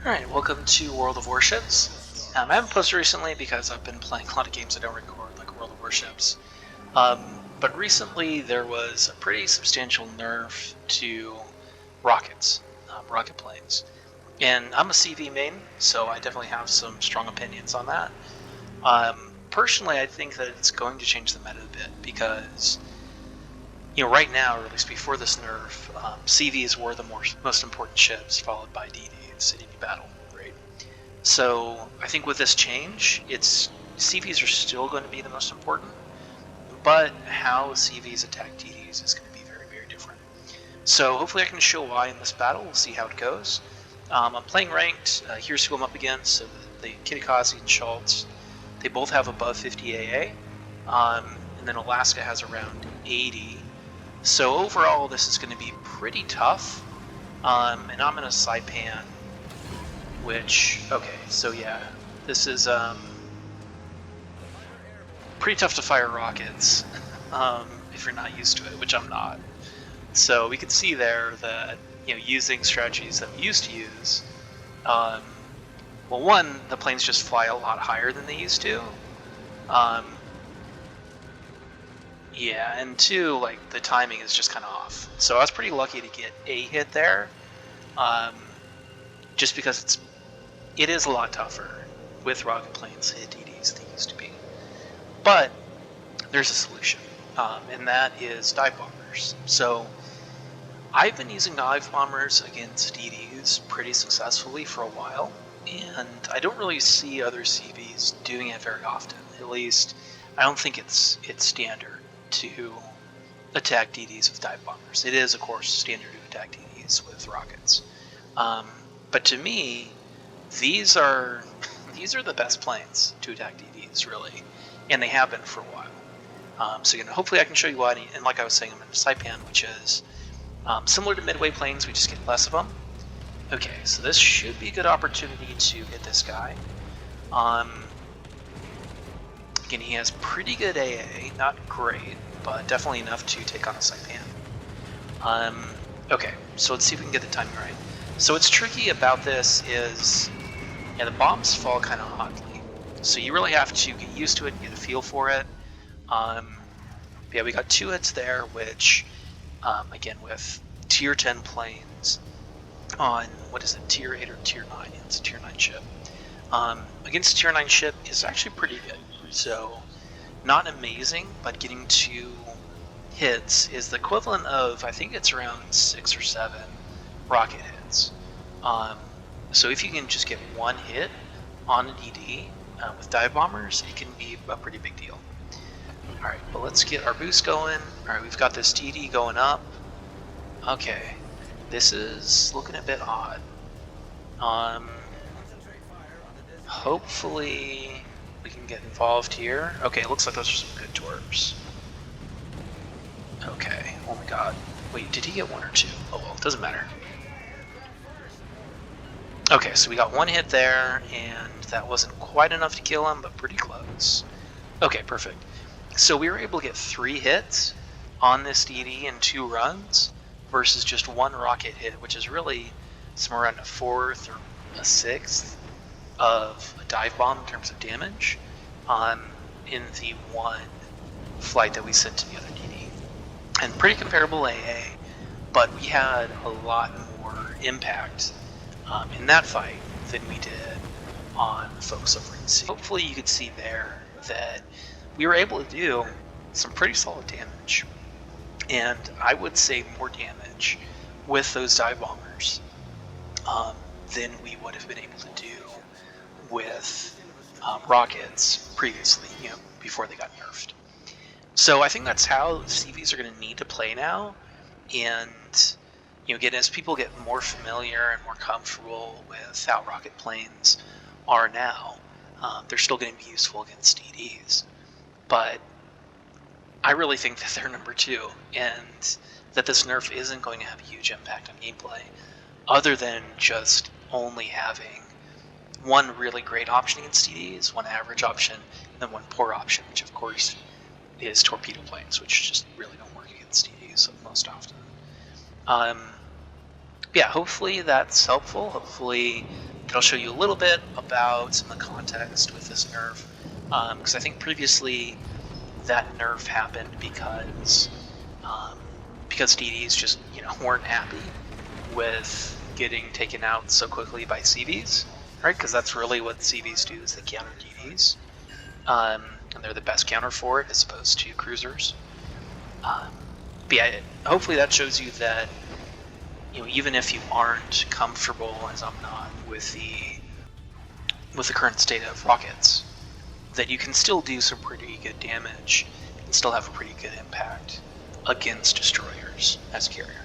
Alright, welcome to World of Warships. I haven't posted recently because I've been playing a lot of games I don't record, like World of Warships. But recently there was a pretty substantial nerf to rockets, rocket planes. And I'm a CV main, so I definitely have some strong opinions on that. Personally, I think that it's going to change the meta a bit because, right now, or at least before this nerf, CVs were the most important ships, followed by DDs in any battle, right? So I think with this change, CVs are still going to be the most important, but how CVs attack DDs is going to be very, very different. So hopefully I can show why in this battle. We'll see how it goes. I'm playing ranked. Here's who I'm up against. So the Kitakazi and Schultz, they both have above 50 AA. And then Alaska has around 80. So overall, this is going to be pretty tough. And I'm in a Saipan, which, okay, so yeah, this is pretty tough to fire rockets if you're not used to it, which I'm not. So we can see there that, using strategies that we used to use, well, one, the planes just fly a lot higher than they used to. Yeah, and two, like, the timing is just kind of off. So I was pretty lucky to get a hit there, just because it is a lot tougher with rocket planes to hit DDs than they used to be. But there's a solution, and that is dive bombers. So I've been using dive bombers against DDs pretty successfully for a while, and I don't really see other CVs doing it very often. At least, I don't think it's standard to attack DDs with dive bombers. It is, of course, standard to attack DDs with rockets. But to me, these are the best planes to attack DDs, really, and they have been for a while. So again, hopefully I can show you why. And like I was saying, I'm in a Saipan, which is similar to midway planes. We just get less of them. Okay, so this should be a good opportunity to hit this guy. Again, he has pretty good AA, not great, but definitely enough to take on a Saipan. Okay, so let's see if we can get the timing right. So what's tricky about this is, the bombs fall kind of oddly. So you really have to get used to it and get a feel for it. Yeah, we got 2 hits there, which, again, with tier 10 planes on, what is it, tier 8 or tier 9? It's a tier 9 ship. Against a tier 9 ship is actually pretty good. So, not amazing, but getting 2 hits is the equivalent of, I think it's around 6 or 7 rocket hits. So if you can just get 1 hit on a DD with dive bombers, it can be a pretty big deal. Alright, but let's get our boost going. Alright, we've got this DD going up. Okay, this is looking a bit odd. Hopefully we can get involved here. Okay, it looks like those are some good torps. Okay, oh my god. Wait, did he get 1 or 2? Oh well, it doesn't matter. Okay, so we got 1 hit there, and that wasn't quite enough to kill him, but pretty close. Okay, perfect. So we were able to get 3 hits on this DD in 2 runs, versus just 1 rocket hit, which is really somewhere around a 4th or a 6th of a dive bomb in terms of damage in the 1 flight that we sent to the other DD. And pretty comparable AA, but we had a lot more impact in that fight than we did on folks over in C. Hopefully you could see there that we were able to do some pretty solid damage, and I would say more damage with those dive bombers than we would have been able to do with rockets previously, before they got nerfed. So I think that's how CVs are going to need to play now, and again, as people get more familiar and more comfortable with how rocket planes are now, they're still going to be useful against DDs. But I really think that they're number 2, and that this nerf isn't going to have a huge impact on gameplay, other than just only having 1 really great option against DDs, 1 average option, and then 1 poor option, which of course is torpedo planes, which just really don't work against DDs most often. Yeah, hopefully that's helpful. Hopefully it'll show you a little bit about some of the context with this nerf, because I think previously that nerf happened because DDs just weren't happy with getting taken out so quickly by CVs, right? Because that's really what CVs do, is they counter DDs, and they're the best counter for it as opposed to cruisers. But yeah, hopefully that shows you that even if you aren't comfortable, as I'm not, with the current state of rockets, that you can still do some pretty good damage and still have a pretty good impact against destroyers as a carrier.